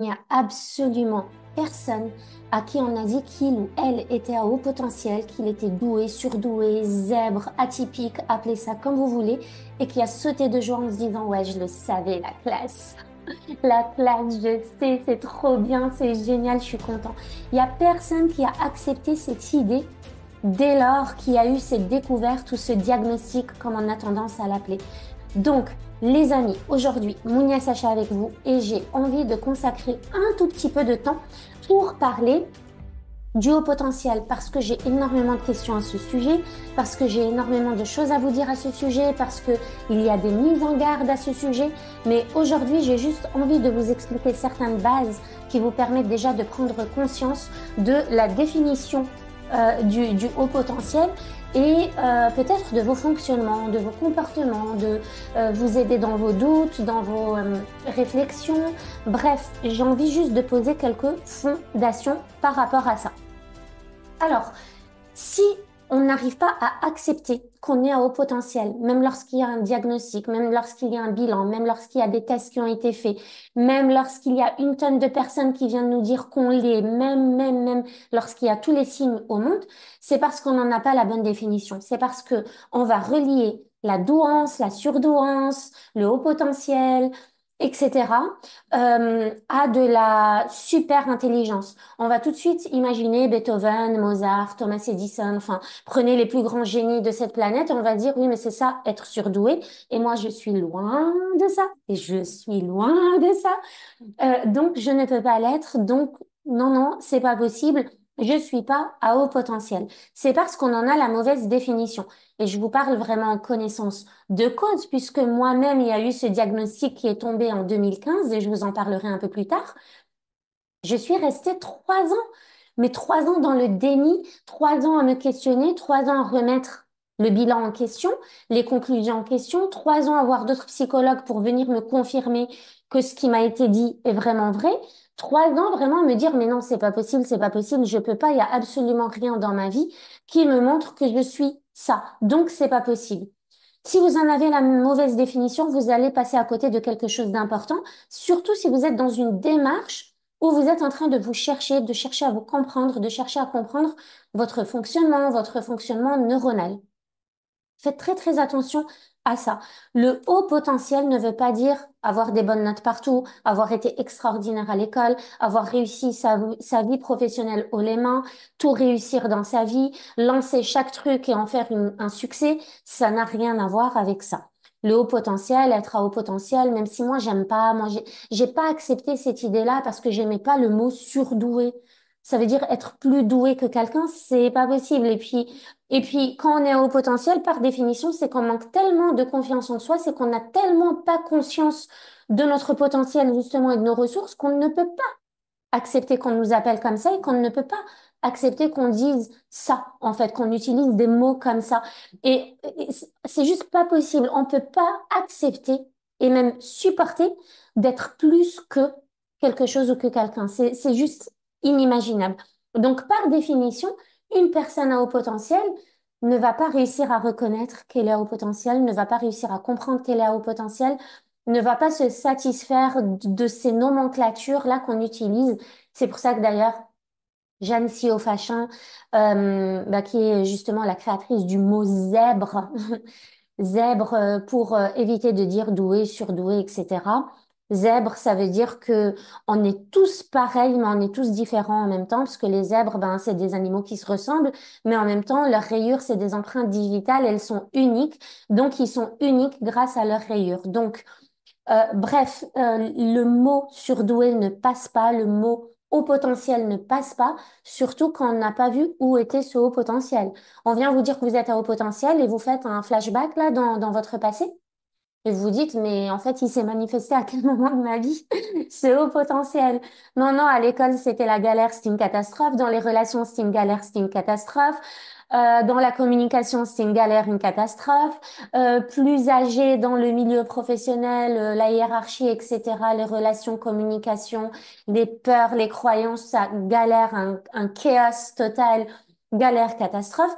Il n'y a absolument personne à qui on a dit qu'il ou elle était à haut potentiel, qu'il était doué, surdoué, zèbre, atypique, appelez ça comme vous voulez, et qui a sauté de joie en se disant, ouais, je le savais, la classe. La classe, je sais, c'est trop bien, c'est génial, je suis content. Il n'y a personne qui a accepté cette idée dès lors qu'il y a eu cette découverte ou ce diagnostic, comme on a tendance à l'appeler. Donc, les amis, aujourd'hui, Mounia Sacha avec vous et j'ai envie de consacrer un tout petit peu de temps pour parler du haut potentiel parce que j'ai énormément de questions à ce sujet, parce que j'ai énormément de choses à vous dire à ce sujet, parce que il y a des mises en garde à ce sujet. Mais aujourd'hui, j'ai juste envie de vous expliquer certaines bases qui vous permettent déjà de prendre conscience de la définition du haut potentiel et peut-être de vos fonctionnements, de vos comportements, de vous aider dans vos doutes, dans vos réflexions. Bref, j'ai envie juste de poser quelques fondations par rapport à ça. Alors, si on n'arrive pas à accepter qu'on est à haut potentiel, même lorsqu'il y a un diagnostic, même lorsqu'il y a un bilan, même lorsqu'il y a des tests qui ont été faits, même lorsqu'il y a une tonne de personnes qui viennent nous dire qu'on l'est, même lorsqu'il y a tous les signes au monde, c'est parce qu'on n'en a pas la bonne définition. C'est parce que on va relier la douance, la surdouance, le haut potentiel, etc., à de la super intelligence. On va tout de suite imaginer Beethoven, Mozart, Thomas Edison, enfin, prenez les plus grands génies de cette planète, on va dire, oui, mais c'est ça, être surdoué. Et moi, je suis loin de ça. Et je suis loin de ça. Donc, je ne peux pas l'être. Donc, non, non, c'est pas possible. Je suis pas à haut potentiel. C'est parce qu'on en a la mauvaise définition. Et je vous parle vraiment en connaissance de cause, puisque moi-même, il y a eu ce diagnostic qui est tombé en 2015, et je vous en parlerai un peu plus tard. Je suis restée 3 ans, mais 3 ans dans le déni, 3 ans à me questionner, 3 ans à remettre le bilan en question, les conclusions en question, 3 ans à voir d'autres psychologues pour venir me confirmer que ce qui m'a été dit est vraiment vrai. 3 ans vraiment à me dire, mais non, c'est pas possible, je peux pas, il y a absolument rien dans ma vie qui me montre que je suis ça. Donc, c'est pas possible. Si vous en avez la mauvaise définition, vous allez passer à côté de quelque chose d'important, surtout si vous êtes dans une démarche où vous êtes en train de vous chercher, de chercher à vous comprendre, de chercher à comprendre votre fonctionnement neuronal. Faites très très attention à ça. Le haut potentiel ne veut pas dire avoir des bonnes notes partout, avoir été extraordinaire à l'école, avoir réussi sa vie professionnelle haut les mains, tout réussir dans sa vie, lancer chaque truc et en faire un succès. Ça n'a rien à voir avec ça. Le haut potentiel, être à haut potentiel, même si moi j'aime pas, moi j'ai pas accepté cette idée-là parce que j'aimais pas le mot surdoué. Ça veut dire être plus doué que quelqu'un, c'est pas possible. Et puis, quand on est à haut potentiel, par définition, c'est qu'on manque tellement de confiance en soi, c'est qu'on n'a tellement pas conscience de notre potentiel, justement, et de nos ressources, qu'on ne peut pas accepter qu'on nous appelle comme ça et qu'on ne peut pas accepter qu'on dise ça, en fait, qu'on utilise des mots comme ça. Et c'est juste pas possible. On peut pas accepter et même supporter d'être plus que quelque chose ou que quelqu'un. C'est juste inimaginable. Donc, par définition, une personne à haut potentiel ne va pas réussir à reconnaître qu'elle est à haut potentiel, ne va pas réussir à comprendre qu'elle est à haut potentiel, ne va pas se satisfaire de ces nomenclatures-là qu'on utilise. C'est pour ça que d'ailleurs, Jeanne Sio-Fachin, qui est justement la créatrice du mot zèbre, zèbre pour éviter de dire doué, surdoué, etc. Zèbre, ça veut dire que on est tous pareils, mais on est tous différents en même temps, parce que les zèbres, ben, c'est des animaux qui se ressemblent, mais en même temps, leurs rayures, c'est des empreintes digitales, elles sont uniques, donc ils sont uniques grâce à leurs rayures. Donc, bref, le mot surdoué ne passe pas, le mot haut potentiel ne passe pas, surtout quand on n'a pas vu où était ce haut potentiel. On vient vous dire que vous êtes à haut potentiel et vous faites un flashback là dans votre passé et vous vous dites, mais en fait, il s'est manifesté à quel moment de ma vie ce haut potentiel? Non, non, à l'école, c'était la galère, c'était une catastrophe. Dans les relations, c'était une galère, c'était une catastrophe. Dans la communication, c'était une galère, une catastrophe. Plus âgé dans le milieu professionnel, la hiérarchie, etc., les relations, communication, les peurs, les croyances, ça galère, un chaos total, galère, catastrophe.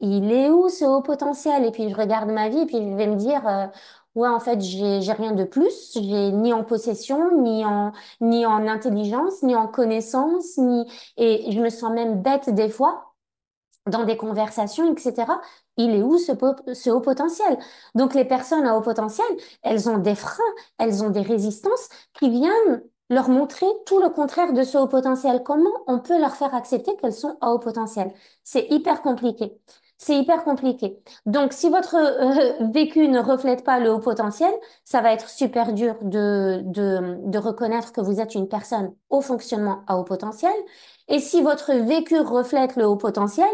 Il est où ce haut potentiel? Et puis je regarde ma vie et puis je vais me dire, Ouais, en fait, j'ai rien de plus. J'ai ni en possession, ni en intelligence, ni en connaissance, ni, et je me sens même bête des fois dans des conversations, etc. Il est où ce haut potentiel? Donc, les personnes à haut potentiel, elles ont des freins, elles ont des résistances qui viennent leur montrer tout le contraire de ce haut potentiel. Comment on peut leur faire accepter qu'elles sont à haut potentiel? C'est hyper compliqué. C'est hyper compliqué. Donc, si votre vécu ne reflète pas le haut potentiel, ça va être super dur de reconnaître que vous êtes une personne au fonctionnement à haut potentiel. Et si votre vécu reflète le haut potentiel,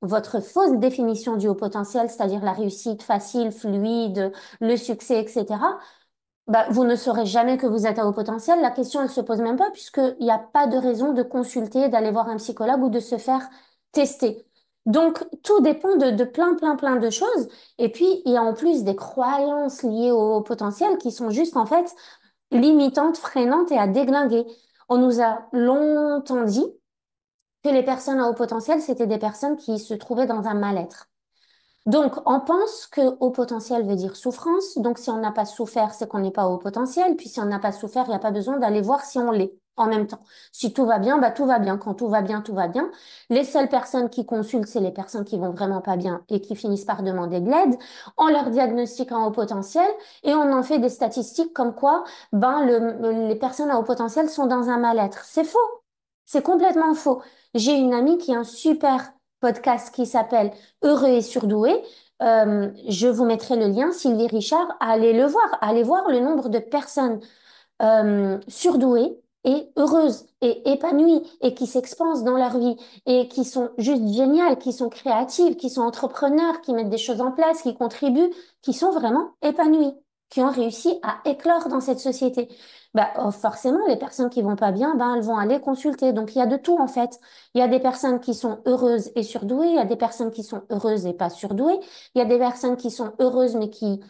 votre fausse définition du haut potentiel, c'est-à-dire la réussite facile, fluide, le succès, etc., bah, vous ne saurez jamais que vous êtes à haut potentiel. La question, elle se pose même pas puisqu'il n'y a pas de raison de consulter, d'aller voir un psychologue ou de se faire tester. Donc, tout dépend de plein, plein, plein de choses. Et puis, il y a en plus des croyances liées au haut potentiel qui sont juste, en fait, limitantes, freinantes et à déglinguer. On nous a longtemps dit que les personnes à haut potentiel, c'était des personnes qui se trouvaient dans un mal-être. Donc, on pense que haut potentiel veut dire souffrance. Donc, si on n'a pas souffert, c'est qu'on n'est pas haut potentiel. Puis, si on n'a pas souffert, il n'y a pas besoin d'aller voir si on l'est en même temps. Si tout va bien, bah, tout va bien. Quand tout va bien, tout va bien. Les seules personnes qui consultent, c'est les personnes qui vont vraiment pas bien et qui finissent par demander de l'aide. On leur diagnostique un haut potentiel et on en fait des statistiques comme quoi, ben, les personnes à haut potentiel sont dans un mal-être. C'est faux. C'est complètement faux. J'ai une amie qui a un super podcast qui s'appelle Heureux et surdoué. Je vous mettrai le lien, Sylvie Richard, allez le voir, allez voir le nombre de personnes surdouées et heureuses et épanouies et qui s'expansent dans leur vie et qui sont juste géniales, qui sont créatives, qui sont entrepreneurs, qui mettent des choses en place, qui contribuent, qui sont vraiment épanouies, qui ont réussi à éclore dans cette société. Bah, forcément, les personnes qui vont pas bien, ben, elles vont aller consulter. Donc, il y a de tout, en fait. Il y a des personnes qui sont heureuses et surdouées, il y a des personnes qui sont heureuses et pas surdouées, il y a des personnes qui sont heureuses mais qui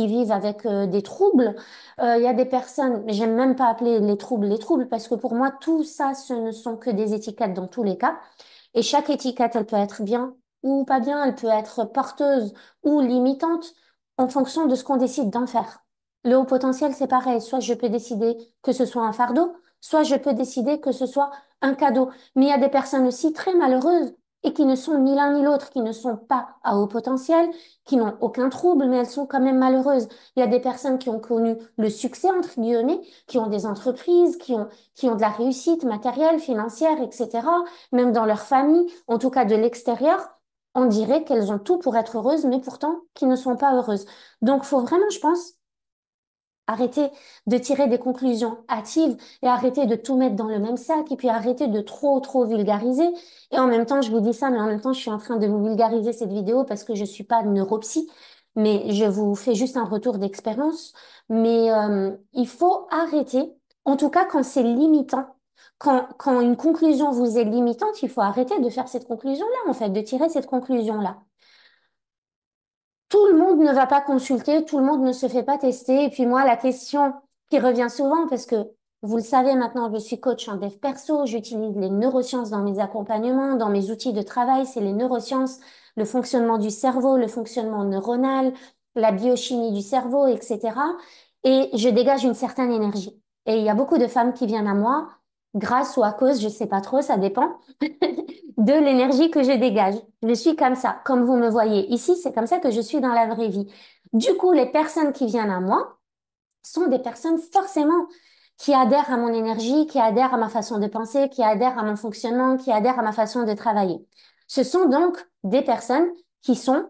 vivent avec des troubles. Il y a des personnes, mais j'aime même pas appeler les troubles, parce que pour moi, tout ça, ce ne sont que des étiquettes dans tous les cas. Et chaque étiquette, elle peut être bien ou pas bien, elle peut être porteuse ou limitante en fonction de ce qu'on décide d'en faire. Le haut potentiel, c'est pareil. Soit je peux décider que ce soit un fardeau, soit je peux décider que ce soit un cadeau. Mais il y a des personnes aussi très malheureuses et qui ne sont ni l'un ni l'autre, qui ne sont pas à haut potentiel, qui n'ont aucun trouble, mais elles sont quand même malheureuses. Il y a des personnes qui ont connu le succès, entre guillemets, qui ont des entreprises, qui ont de la réussite matérielle, financière, etc. Même dans leur famille, en tout cas de l'extérieur, on dirait qu'elles ont tout pour être heureuses, mais pourtant qui ne sont pas heureuses. Donc, faut vraiment, je pense, arrêter de tirer des conclusions hâtives et arrêter de tout mettre dans le même sac et puis arrêter de trop, trop vulgariser. Et en même temps, je vous dis ça, mais en même temps, je suis en train de vous vulgariser cette vidéo parce que je suis pas neuropsy, mais je vous fais juste un retour d'expérience. Mais il faut arrêter, en tout cas quand c'est limitant. Quand une conclusion vous est limitante, il faut arrêter de faire cette conclusion-là, en fait, de tirer cette conclusion-là. Tout le monde ne va pas consulter, tout le monde ne se fait pas tester. Et puis moi, la question qui revient souvent, parce que vous le savez maintenant, je suis coach en dev perso, j'utilise les neurosciences dans mes accompagnements, dans mes outils de travail, c'est les neurosciences, le fonctionnement du cerveau, le fonctionnement neuronal, la biochimie du cerveau, etc. Et je dégage une certaine énergie. Et il y a beaucoup de femmes qui viennent à moi, grâce ou à cause, je sais pas trop, ça dépend de l'énergie que je dégage. Je suis comme ça, comme vous me voyez ici, c'est comme ça que je suis dans la vraie vie. Du coup, les personnes qui viennent à moi sont des personnes forcément qui adhèrent à mon énergie, qui adhèrent à ma façon de penser, qui adhèrent à mon fonctionnement, qui adhèrent à ma façon de travailler. Ce sont donc des personnes qui sont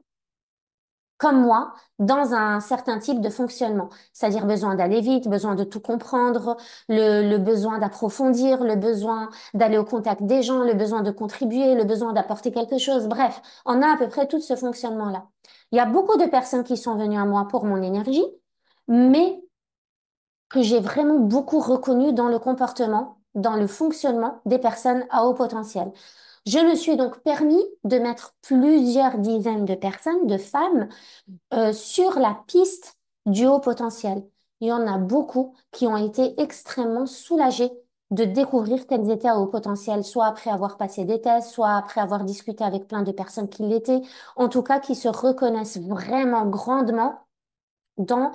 comme moi, dans un certain type de fonctionnement, c'est-à-dire besoin d'aller vite, besoin de tout comprendre, le besoin d'approfondir, le besoin d'aller au contact des gens, le besoin de contribuer, le besoin d'apporter quelque chose. Bref, on a à peu près tout ce fonctionnement-là. Il y a beaucoup de personnes qui sont venues à moi pour mon énergie, mais que j'ai vraiment beaucoup reconnu dans le comportement, dans le fonctionnement des personnes à haut potentiel. Je me suis donc permis de mettre plusieurs dizaines de personnes, de femmes, sur la piste du haut potentiel. Il y en a beaucoup qui ont été extrêmement soulagés de découvrir qu'elles étaient à haut potentiel, soit après avoir passé des tests, soit après avoir discuté avec plein de personnes qui l'étaient, en tout cas qui se reconnaissent vraiment grandement dans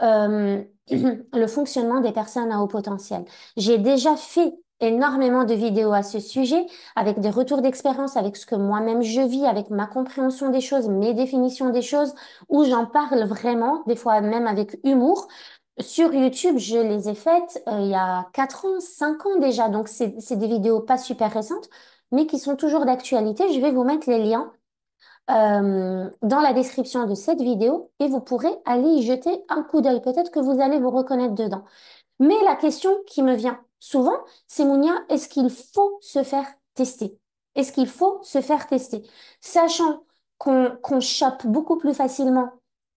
le fonctionnement des personnes à haut potentiel. J'ai déjà fait énormément de vidéos à ce sujet, avec des retours d'expérience, avec ce que moi-même je vis, avec ma compréhension des choses, mes définitions des choses, où j'en parle vraiment, des fois même avec humour. Sur YouTube, je les ai faites il y a 4 ans, 5 ans déjà, donc c'est des vidéos pas super récentes, mais qui sont toujours d'actualité. Je vais vous mettre les liens dans la description de cette vidéo et vous pourrez aller y jeter un coup d'œil. Peut-être que vous allez vous reconnaître dedans. Mais la question qui me vient souvent, c'est Mounia, est-ce qu'il faut se faire tester? Est-ce qu'il faut se faire tester? Sachant qu'on chope beaucoup plus facilement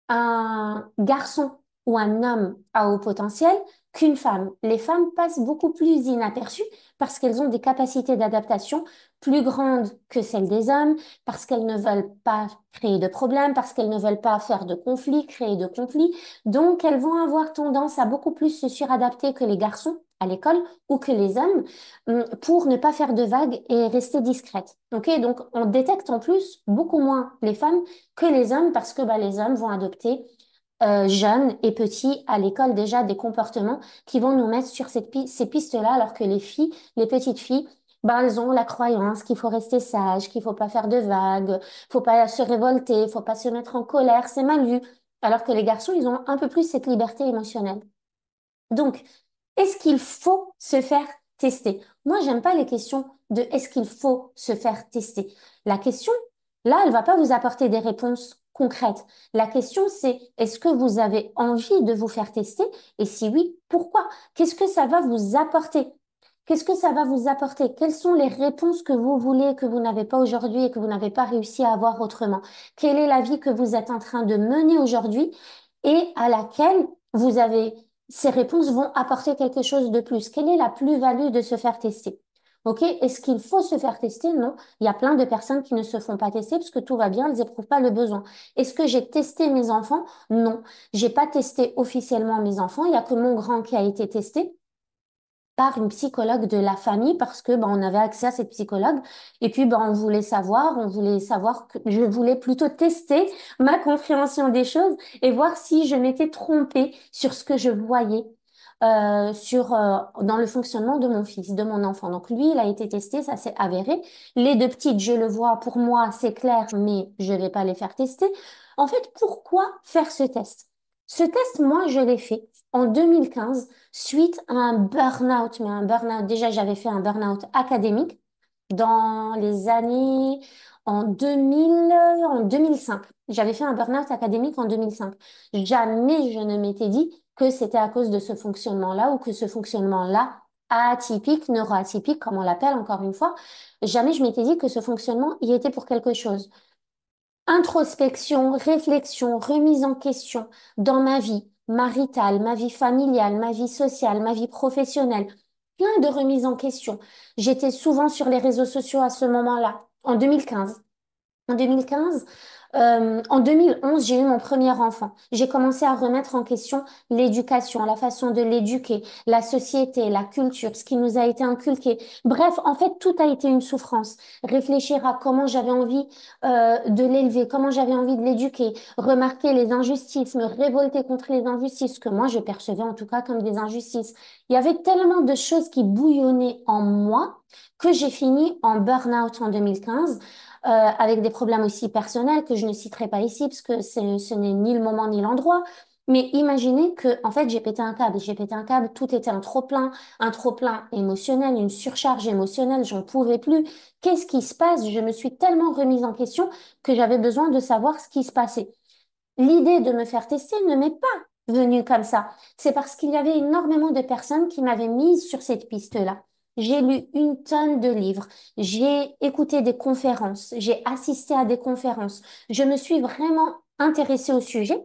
un garçon ou un homme à haut potentiel qu'une femme. Les femmes passent beaucoup plus inaperçues parce qu'elles ont des capacités d'adaptation plus grandes que celles des hommes, parce qu'elles ne veulent pas créer de problèmes, parce qu'elles ne veulent pas faire de conflits, créer de conflits. Donc, elles vont avoir tendance à beaucoup plus se suradapter que les garçons à l'école ou que les hommes pour ne pas faire de vagues et rester discrètes. Ok, donc on détecte en plus beaucoup moins les femmes que les hommes parce que bah, les hommes vont adopter jeunes et petits à l'école déjà des comportements qui vont nous mettre sur ces pistes-là alors que les filles, les petites filles, bah, elles ont la croyance qu'il faut rester sage, qu'il faut pas faire de vagues, faut pas se révolter, faut pas se mettre en colère, c'est mal vu. Alors que les garçons, ils ont un peu plus cette liberté émotionnelle. Donc, est-ce qu'il faut se faire tester? Moi, j'aime pas les questions de est-ce qu'il faut se faire tester. La question, là, elle va pas vous apporter des réponses concrètes. La question, c'est est-ce que vous avez envie de vous faire tester? Et si oui, pourquoi? Qu'est-ce que ça va vous apporter? Qu'est-ce que ça va vous apporter? Quelles sont les réponses que vous voulez, que vous n'avez pas aujourd'hui et que vous n'avez pas réussi à avoir autrement? Quelle est la vie que vous êtes en train de mener aujourd'hui et à laquelle vous avez ces réponses vont apporter quelque chose de plus. Quelle est la plus-value de se faire tester? OK? Est-ce qu'il faut se faire tester? Non. Il y a plein de personnes qui ne se font pas tester parce que tout va bien, elles n'éprouvent pas le besoin. Est-ce que j'ai testé mes enfants? Non. J'ai pas testé officiellement mes enfants. Il y a que mon grand qui a été testé par une psychologue de la famille parce que ben, on avait accès à cette psychologue et puis ben, on voulait savoir que je voulais plutôt tester ma compréhension des choses et voir si je m'étais trompée sur ce que je voyais dans le fonctionnement de mon fils, de mon enfant. Donc lui, il a été testé, ça s'est avéré. Les deux petites, je le vois, pour moi, c'est clair, mais je vais pas les faire tester. En fait, pourquoi faire ce test? Ce test, moi, je l'ai fait en 2015 suite à un burn-out. Mais un burn-out, déjà, j'avais fait un burn-out académique dans les années en 2005. J'avais fait un burn-out académique en 2005. Jamais je ne m'étais dit que c'était à cause de ce fonctionnement-là ou que ce fonctionnement-là atypique, neuroatypique, comme on l'appelle encore une fois, jamais je m'étais dit que ce fonctionnement y était pour quelque chose. Introspection, réflexion, remise en question dans ma vie maritale, ma vie familiale, ma vie sociale, ma vie professionnelle. Plein de remises en question. J'étais souvent sur les réseaux sociaux à ce moment-là, en 2015. En 2015, en 2011, j'ai eu mon premier enfant. J'ai commencé à remettre en question l'éducation, la façon de l'éduquer, la société, la culture, ce qui nous a été inculqué. Bref, en fait, tout a été une souffrance. Réfléchir à comment j'avais envie de l'élever, comment j'avais envie de l'éduquer, remarquer les injustices, me révolter contre les injustices que moi je percevais en tout cas comme des injustices. Il y avait tellement de choses qui bouillonnaient en moi que j'ai fini en burn-out en 2015 avec des problèmes aussi personnels que je ne citerai pas ici parce que ce n'est ni le moment ni l'endroit. Mais imaginez que, en fait, j'ai pété un câble. J'ai pété un câble, tout était un trop-plein émotionnel, une surcharge émotionnelle, j'en pouvais plus. Qu'est-ce qui se passe? Je me suis tellement remise en question que j'avais besoin de savoir ce qui se passait. L'idée de me faire tester ne m'est pas venue comme ça. C'est parce qu'il y avait énormément de personnes qui m'avaient mise sur cette piste-là. J'ai lu une tonne de livres, j'ai écouté des conférences, j'ai assisté à des conférences. Je me suis vraiment intéressée au sujet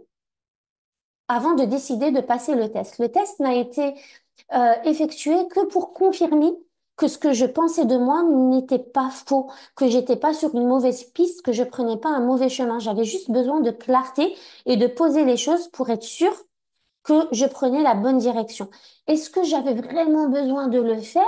avant de décider de passer le test. Le test n'a été effectué que pour confirmer que ce que je pensais de moi n'était pas faux, que j'étais pas sur une mauvaise piste, que je prenais pas un mauvais chemin. J'avais juste besoin de clarté et de poser les choses pour être sûre que je prenais la bonne direction. Est-ce que j'avais vraiment besoin de le faire?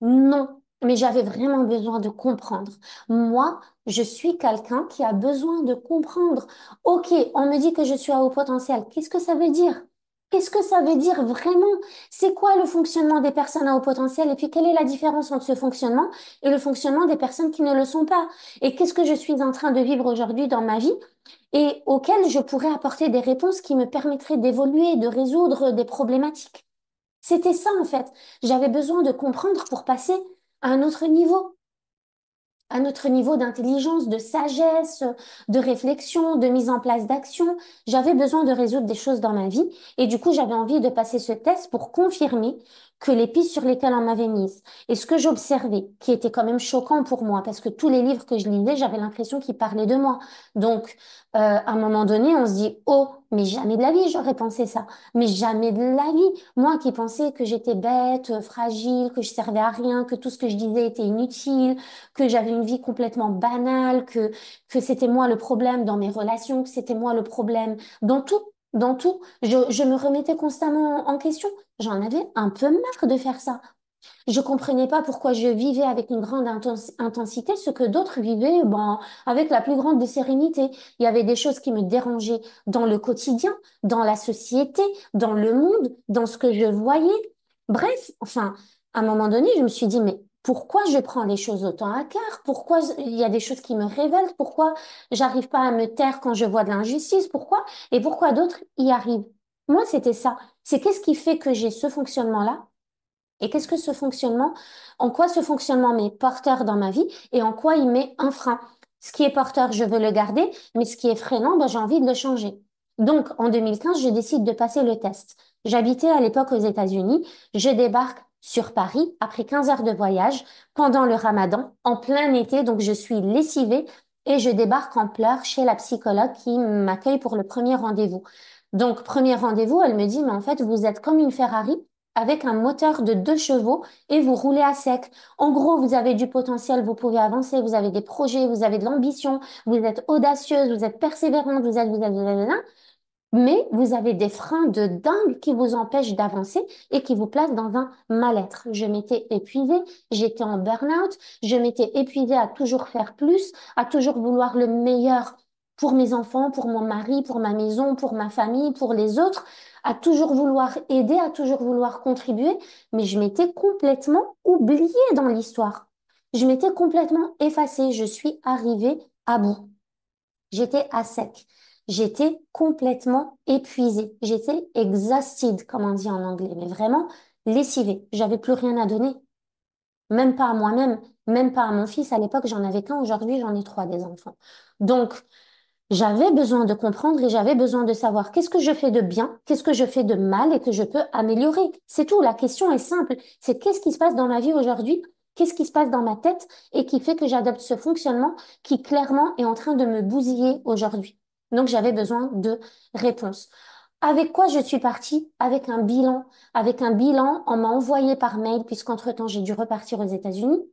Non. Mais j'avais vraiment besoin de comprendre. Moi, je suis quelqu'un qui a besoin de comprendre. Ok, on me dit que je suis à haut potentiel. Qu'est-ce que ça veut dire? Qu'est-ce que ça veut dire vraiment? C'est quoi le fonctionnement des personnes à haut potentiel? Et puis, quelle est la différence entre ce fonctionnement et le fonctionnement des personnes qui ne le sont pas? Et qu'est-ce que je suis en train de vivre aujourd'hui dans ma vie et auquel je pourrais apporter des réponses qui me permettraient d'évoluer, de résoudre des problématiques? C'était ça, en fait. J'avais besoin de comprendre pour passer à un autre niveau d'intelligence, de sagesse, de réflexion, de mise en place d'action. J'avais besoin de résoudre des choses dans ma vie et du coup, j'avais envie de passer ce test pour confirmer que les pistes sur lesquelles on m'avait mise et ce que j'observais, qui était quand même choquant pour moi, parce que tous les livres que je lisais, j'avais l'impression qu'ils parlaient de moi. Donc, à un moment donné, on se dit, oh, mais jamais de la vie, j'aurais pensé ça. Mais jamais de la vie. Moi qui pensais que j'étais bête, fragile, que je servais à rien, que tout ce que je disais était inutile, que j'avais une vie complètement banale, que c'était moi le problème dans mes relations, que c'était moi le problème dans tout. Dans tout, je me remettais constamment en question. J'en avais un peu marre de faire ça. Je comprenais pas pourquoi je vivais avec une grande intensité ce que d'autres vivaient ben, avec la plus grande de sérénité. Il y avait des choses qui me dérangeaient dans le quotidien, dans la société, dans le monde, dans ce que je voyais. Bref, enfin, à un moment donné, je me suis dit, mais pourquoi je prends les choses autant à cœur? Pourquoi il y a des choses qui me révoltent? Pourquoi j'arrive pas à me taire quand je vois de l'injustice? Pourquoi? Et pourquoi d'autres y arrivent? Moi, c'était ça. C'est qu'est-ce qui fait que j'ai ce fonctionnement-là? Et qu'est-ce que ce fonctionnement, en quoi ce fonctionnement m'est porteur dans ma vie et en quoi il m'est un frein? Ce qui est porteur, je veux le garder, mais ce qui est freinant, ben, j'ai envie de le changer. Donc, en 2015, je décide de passer le test. J'habitais à l'époque aux États-Unis. Je débarque sur Paris après 15 heures de voyage pendant le Ramadan, en plein été, donc je suis lessivée et je débarque en pleurs chez la psychologue qui m'accueille pour le premier rendez-vous. Donc, premier rendez-vous, elle me dit, mais en fait, vous êtes comme une Ferrari avec un moteur de 2 chevaux et vous roulez à sec. En gros, vous avez du potentiel, vous pouvez avancer, vous avez des projets, vous avez de l'ambition, vous êtes audacieuse, vous êtes persévérante, mais vous avez des freins de dingue qui vous empêchent d'avancer et qui vous placent dans un mal-être. Je m'étais épuisée, j'étais en burn-out, je m'étais épuisée à toujours faire plus, à toujours vouloir le meilleur pour mes enfants, pour mon mari, pour ma maison, pour ma famille, pour les autres, à toujours vouloir aider, à toujours vouloir contribuer, mais je m'étais complètement oubliée dans l'histoire. Je m'étais complètement effacée, je suis arrivée à bout. J'étais à sec. J'étais complètement épuisée. J'étais exhausted, comme on dit en anglais, mais vraiment lessivée. J'avais plus rien à donner. Même pas à moi-même, même pas à mon fils. À l'époque, j'en avais qu'un. Aujourd'hui, j'en ai 3 des enfants. Donc, j'avais besoin de comprendre et j'avais besoin de savoir qu'est-ce que je fais de bien, qu'est-ce que je fais de mal et que je peux améliorer. C'est tout. La question est simple. C'est qu'est-ce qui se passe dans ma vie aujourd'hui? Qu'est-ce qui se passe dans ma tête et qui fait que j'adopte ce fonctionnement qui clairement est en train de me bousiller aujourd'hui. Donc, j'avais besoin de réponses. Avec quoi je suis partie? Avec un bilan. Avec un bilan, on m'a envoyé par mail, puisqu'entre-temps, j'ai dû repartir aux États-Unis.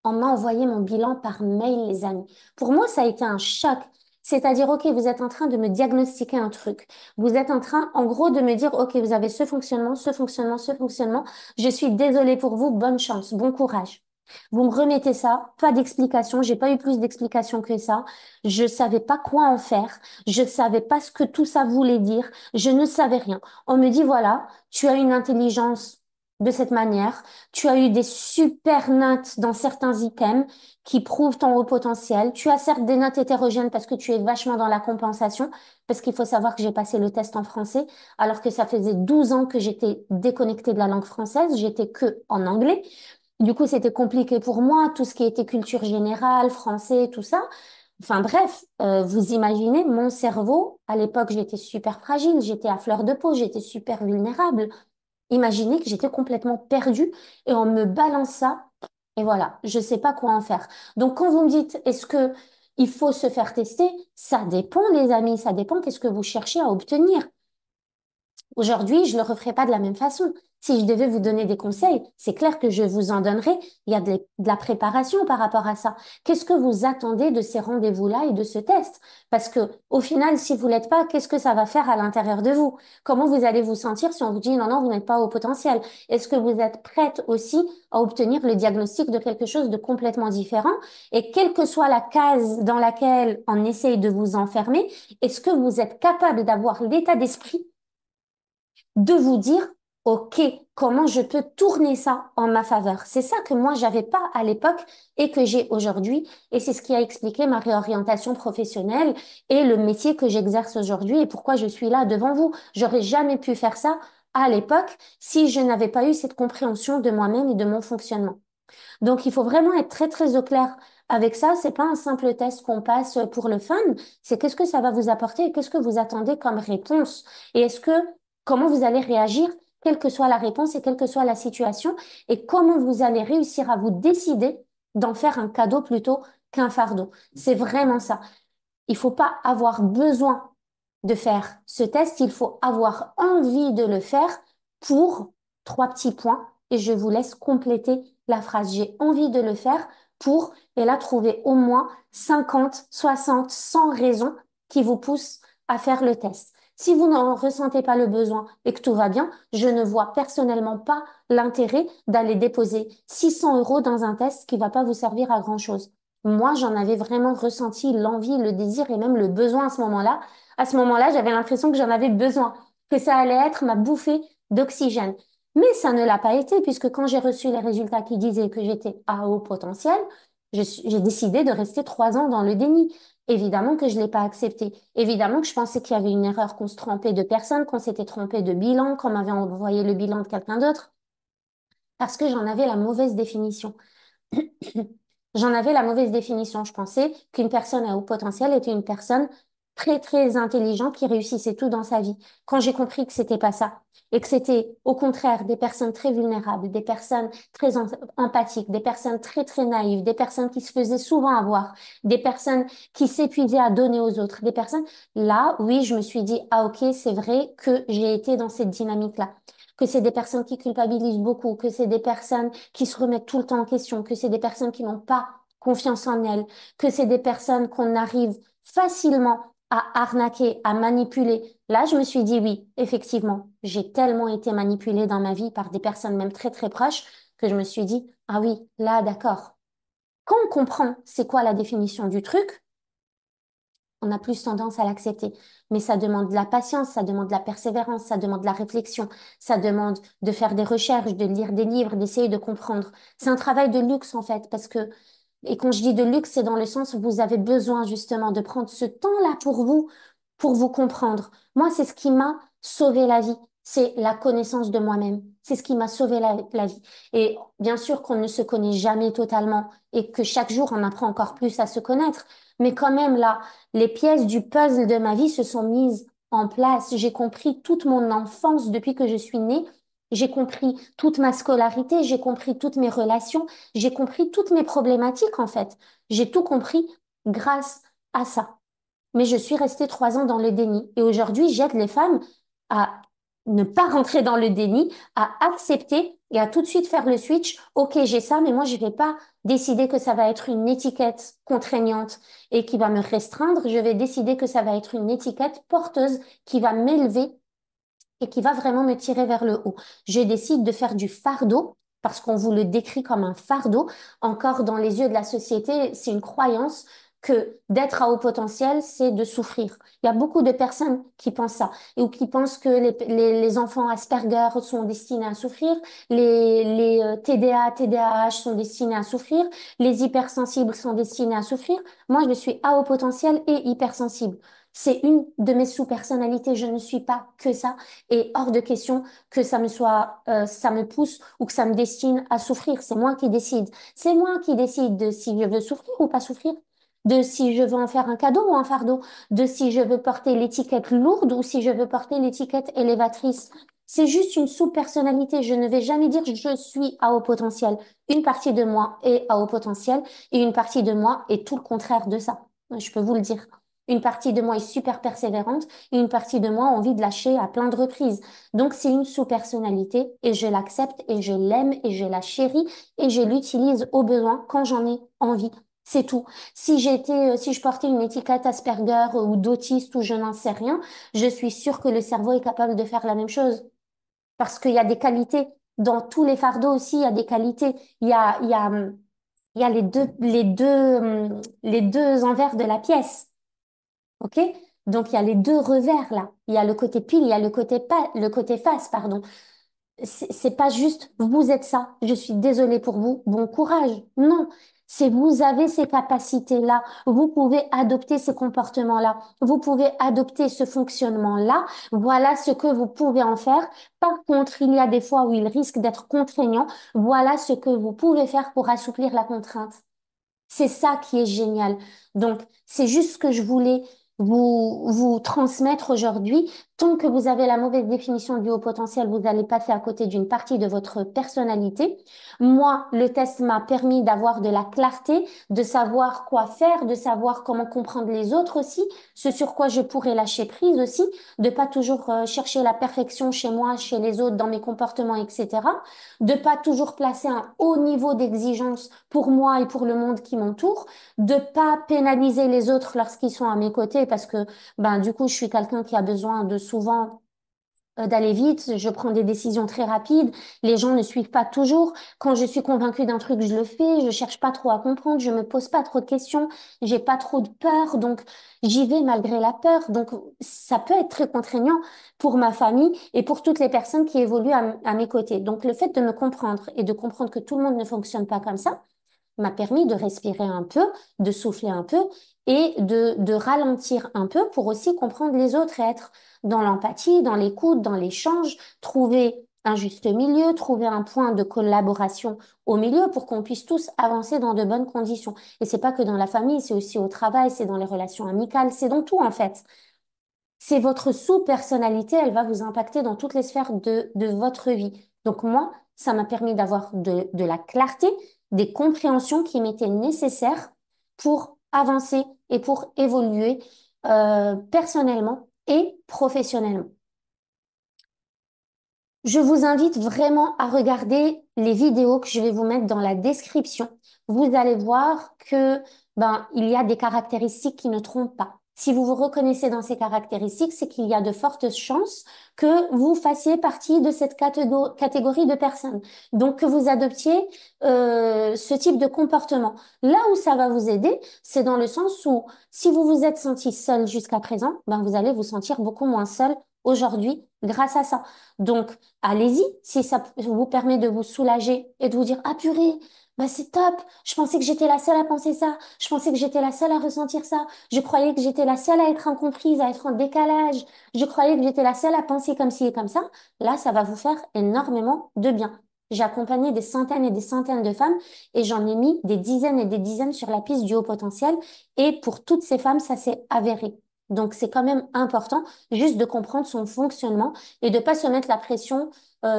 On m'a envoyé mon bilan par mail, les amis. Pour moi, ça a été un choc. C'est-à-dire, OK, vous êtes en train de me diagnostiquer un truc. Vous êtes en train, en gros, de me dire, OK, vous avez ce fonctionnement, ce fonctionnement, ce fonctionnement. Je suis désolée pour vous. Bonne chance, bon courage. Vous me remettez ça, pas d'explication. J'ai pas eu plus d'explications que ça. Je savais pas quoi en faire. Je savais pas ce que tout ça voulait dire. Je ne savais rien. On me dit, voilà, tu as une intelligence de cette manière. Tu as eu des super notes dans certains items qui prouvent ton haut potentiel. Tu as certes des notes hétérogènes parce que tu es vachement dans la compensation, parce qu'il faut savoir que j'ai passé le test en français, alors que ça faisait 12 ans que j'étais déconnectée de la langue française, j'étais que en anglais. Du coup, c'était compliqué pour moi, tout ce qui était culture générale, français, tout ça. Enfin bref, vous imaginez, mon cerveau, à l'époque, j'étais super fragile, j'étais à fleur de peau, j'étais super vulnérable. Imaginez que j'étais complètement perdue et on me balance ça et voilà, je sais pas quoi en faire. Donc quand vous me dites est-ce que il faut se faire tester, ça dépend les amis, ça dépend qu'est-ce que vous cherchez à obtenir. Aujourd'hui, je le referai pas de la même façon. Si je devais vous donner des conseils, c'est clair que je vous en donnerai. Il y a de la préparation par rapport à ça. Qu'est-ce que vous attendez de ces rendez-vous-là et de ce test? Parce que, au final, si vous l'êtes pas, qu'est-ce que ça va faire à l'intérieur de vous? Comment vous allez vous sentir si on vous dit non, non, vous n'êtes pas au potentiel? Est-ce que vous êtes prête aussi à obtenir le diagnostic de quelque chose de complètement différent? Et quelle que soit la case dans laquelle on essaye de vous enfermer, est-ce que vous êtes capable d'avoir l'état d'esprit de vous dire, OK, comment je peux tourner ça en ma faveur? C'est ça que moi, j'avais pas à l'époque et que j'ai aujourd'hui. Et c'est ce qui a expliqué ma réorientation professionnelle et le métier que j'exerce aujourd'hui et pourquoi je suis là devant vous. J'aurais jamais pu faire ça à l'époque si je n'avais pas eu cette compréhension de moi-même et de mon fonctionnement. Donc, il faut vraiment être très, très au clair avec ça. C'est pas un simple test qu'on passe pour le fun. C'est qu'est-ce que ça va vous apporter et qu'est-ce que vous attendez comme réponse. Et comment vous allez réagir, quelle que soit la réponse et quelle que soit la situation, et comment vous allez réussir à vous décider d'en faire un cadeau plutôt qu'un fardeau. C'est vraiment ça. Il faut pas avoir besoin de faire ce test, il faut avoir envie de le faire pour trois petits points et je vous laisse compléter la phrase. J'ai envie de le faire pour, et là, trouver au moins 50, 60, 100 raisons qui vous poussent à faire le test. Si vous n'en ressentez pas le besoin et que tout va bien, je ne vois personnellement pas l'intérêt d'aller déposer 600 euros dans un test qui va pas vous servir à grand-chose. Moi, j'en avais vraiment ressenti l'envie, le désir et même le besoin à ce moment-là. À ce moment-là, j'avais l'impression que j'en avais besoin, que ça allait être ma bouffée d'oxygène. Mais ça ne l'a pas été, puisque quand j'ai reçu les résultats qui disaient que j'étais à haut potentiel, j'ai décidé de rester 3 ans dans le déni. Évidemment que je ne l'ai pas accepté. Évidemment que je pensais qu'il y avait une erreur, qu'on se trompait de personne, qu'on s'était trompé de bilan, qu'on m'avait envoyé le bilan de quelqu'un d'autre, parce que j'en avais la mauvaise définition. J'en avais la mauvaise définition. Je pensais qu'une personne à haut potentiel était une personne très, très intelligente qui réussissait tout dans sa vie. Quand j'ai compris que c'était pas ça et que c'était au contraire des personnes très vulnérables, des personnes très empathiques, des personnes très, très naïves, des personnes qui se faisaient souvent avoir, des personnes qui s'épuisaient à donner aux autres, des personnes, là, oui, je me suis dit, ah, ok, c'est vrai que j'ai été dans cette dynamique-là, que c'est des personnes qui culpabilisent beaucoup, que c'est des personnes qui se remettent tout le temps en question, que c'est des personnes qui n'ont pas confiance en elles, que c'est des personnes qu'on arrive facilement à arnaquer, à manipuler. Là, je me suis dit oui, effectivement, j'ai tellement été manipulée dans ma vie par des personnes même très très proches que je me suis dit ah oui, là, d'accord. Quand on comprend c'est quoi la définition du truc, on a plus tendance à l'accepter. Mais ça demande de la patience, ça demande de la persévérance, ça demande de la réflexion, ça demande de faire des recherches, de lire des livres, d'essayer de comprendre. C'est un travail de luxe en fait, parce que, et quand je dis de luxe, c'est dans le sens où vous avez besoin justement de prendre ce temps-là pour vous comprendre. Moi, c'est ce qui m'a sauvé la vie. C'est la connaissance de moi-même. C'est ce qui m'a sauvé la vie. Et bien sûr qu'on ne se connaît jamais totalement et que chaque jour on apprend encore plus à se connaître. Mais quand même, là, les pièces du puzzle de ma vie se sont mises en place. J'ai compris toute mon enfance depuis que je suis née. J'ai compris toute ma scolarité, j'ai compris toutes mes relations, j'ai compris toutes mes problématiques en fait. J'ai tout compris grâce à ça. Mais je suis restée 3 ans dans le déni. Et aujourd'hui, j'aide les femmes à ne pas rentrer dans le déni, à accepter et à tout de suite faire le switch. OK, j'ai ça, mais moi, je vais pas décider que ça va être une étiquette contraignante et qui va me restreindre. Je vais décider que ça va être une étiquette porteuse qui va m'élever et qui va vraiment me tirer vers le haut. Je décide de faire du fardeau parce qu'on vous le décrit comme un fardeau. Encore dans les yeux de la société, c'est une croyance que d'être à haut potentiel, c'est de souffrir. Il y a beaucoup de personnes qui pensent ça ou qui pensent que les enfants Asperger sont destinés à souffrir, les TDA, TDAH sont destinés à souffrir, les hypersensibles sont destinés à souffrir. Moi, je suis à haut potentiel et hypersensible. C'est une de mes sous-personnalités. Je ne suis pas que ça et hors de question que ça me pousse ou que ça me destine à souffrir. C'est moi qui décide. C'est moi qui décide de si je veux souffrir ou pas souffrir, de si je veux en faire un cadeau ou un fardeau, de si je veux porter l'étiquette lourde ou si je veux porter l'étiquette élévatrice. C'est juste une sous-personnalité. Je ne vais jamais dire je suis à haut potentiel. Une partie de moi est à haut potentiel et une partie de moi est tout le contraire de ça. Je peux vous le dire. Une partie de moi est super persévérante et une partie de moi a envie de lâcher à plein de reprises. Donc, c'est une sous-personnalité et je l'accepte et je l'aime et je la chéris et je l'utilise au besoin quand j'en ai envie. C'est tout. Si je portais une étiquette Asperger ou d'autiste ou je n'en sais rien, je suis sûre que le cerveau est capable de faire la même chose. Parce qu'il y a des qualités. Dans tous les fardeaux aussi, il y a des qualités. Il y a les deux envers de la pièce. OK? Donc, il y a les deux revers là. Il y a le côté pile, il y a le côté face, pardon. C'est pas juste vous êtes ça, je suis désolée pour vous, bon courage. Non, c'est vous avez ces capacités-là, vous pouvez adopter ces comportements-là, vous pouvez adopter ce fonctionnement-là. Voilà ce que vous pouvez en faire. Par contre, il y a des fois où il risque d'être contraignant. Voilà ce que vous pouvez faire pour assouplir la contrainte. C'est ça qui est génial. Donc, c'est juste ce que je voulais vous transmettre aujourd'hui. Tant que vous avez la mauvaise définition du haut potentiel, vous allez passer à côté d'une partie de votre personnalité. Moi, le test m'a permis d'avoir de la clarté, de savoir quoi faire, de savoir comment comprendre les autres aussi, ce sur quoi je pourrais lâcher prise aussi, de pas toujours chercher la perfection chez moi, chez les autres, dans mes comportements, etc. De pas toujours placer un haut niveau d'exigence pour moi et pour le monde qui m'entoure, de pas pénaliser les autres lorsqu'ils sont à mes côtés parce que ben du coup je suis quelqu'un qui a besoin de souvent d'aller vite, je prends des décisions très rapides, les gens ne suivent pas toujours. Quand je suis convaincue d'un truc, je le fais, je cherche pas trop à comprendre, je me pose pas trop de questions, j'ai pas trop de peur, donc j'y vais malgré la peur. Donc ça peut être très contraignant pour ma famille et pour toutes les personnes qui évoluent à mes côtés. Donc le fait de me comprendre et de comprendre que tout le monde ne fonctionne pas comme ça, m'a permis de respirer un peu, de souffler un peu et de ralentir un peu pour aussi comprendre les autres et être dans l'empathie, dans l'écoute, dans l'échange, trouver un juste milieu, trouver un point de collaboration au milieu pour qu'on puisse tous avancer dans de bonnes conditions. Et c'est pas que dans la famille, c'est aussi au travail, c'est dans les relations amicales, c'est dans tout en fait. C'est votre sous-personnalité, elle va vous impacter dans toutes les sphères de votre vie. Donc moi, ça m'a permis d'avoir de la clarté, des compréhensions qui m'étaient nécessaires pour avancer et pour évoluer personnellement et professionnellement. Je vous invite vraiment à regarder les vidéos que je vais vous mettre dans la description. Vous allez voir que ben, il y a des caractéristiques qui ne trompent pas. Si vous vous reconnaissez dans ces caractéristiques, c'est qu'il y a de fortes chances que vous fassiez partie de cette catégorie de personnes. Donc, que vous adoptiez ce type de comportement. Là où ça va vous aider, c'est dans le sens où si vous vous êtes senti seul jusqu'à présent, ben, vous allez vous sentir beaucoup moins seul aujourd'hui grâce à ça. Donc, allez-y, si ça vous permet de vous soulager et de vous dire, ah purée, bah c'est top, je pensais que j'étais la seule à penser ça, je pensais que j'étais la seule à ressentir ça, je croyais que j'étais la seule à être incomprise, à être en décalage, je croyais que j'étais la seule à penser comme ci et comme ça. Là, ça va vous faire énormément de bien. J'ai accompagné des centaines et des centaines de femmes et j'en ai mis des dizaines et des dizaines sur la piste du haut potentiel et pour toutes ces femmes, ça s'est avéré. Donc, c'est quand même important juste de comprendre son fonctionnement et de pas se mettre la pression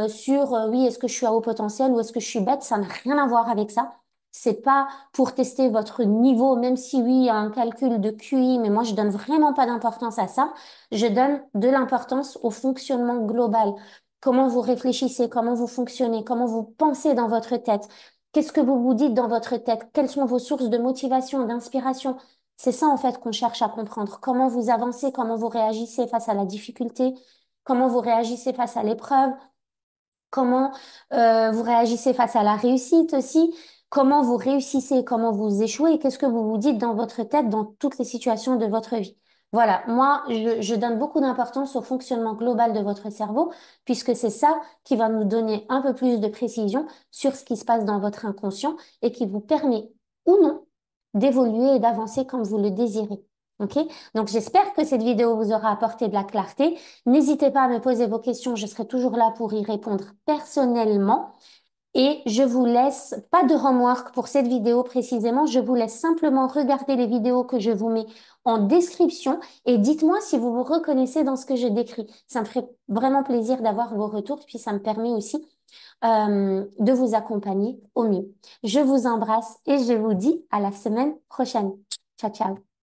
sur oui, est-ce que je suis à haut potentiel ou est-ce que je suis bête? Ça n'a rien à voir avec ça. C'est pas pour tester votre niveau, même si oui, il y a un calcul de QI, mais moi je donne vraiment pas d'importance à ça. Je donne de l'importance au fonctionnement global. Comment vous réfléchissez, comment vous fonctionnez, comment vous pensez dans votre tête. Qu'est-ce que vous vous dites dans votre tête? Quelles sont vos sources de motivation, d'inspiration? C'est ça en fait qu'on cherche à comprendre. Comment vous avancez, comment vous réagissez face à la difficulté, comment vous réagissez face à l'épreuve, comment vous réagissez face à la réussite aussi, comment vous réussissez, comment vous échouez, et qu'est-ce que vous vous dites dans votre tête dans toutes les situations de votre vie. Voilà, moi, je donne beaucoup d'importance au fonctionnement global de votre cerveau, puisque c'est ça qui va nous donner un peu plus de précision sur ce qui se passe dans votre inconscient et qui vous permet ou non d'évoluer et d'avancer comme vous le désirez. OK? Donc, j'espère que cette vidéo vous aura apporté de la clarté. N'hésitez pas à me poser vos questions, je serai toujours là pour y répondre personnellement. Et je vous laisse, pas de homework pour cette vidéo précisément, je vous laisse simplement regarder les vidéos que je vous mets en description et dites-moi si vous vous reconnaissez dans ce que je décris. Ça me ferait vraiment plaisir d'avoir vos retours, puis ça me permet aussi de vous accompagner au mieux. Je vous embrasse et je vous dis à la semaine prochaine. Ciao, ciao.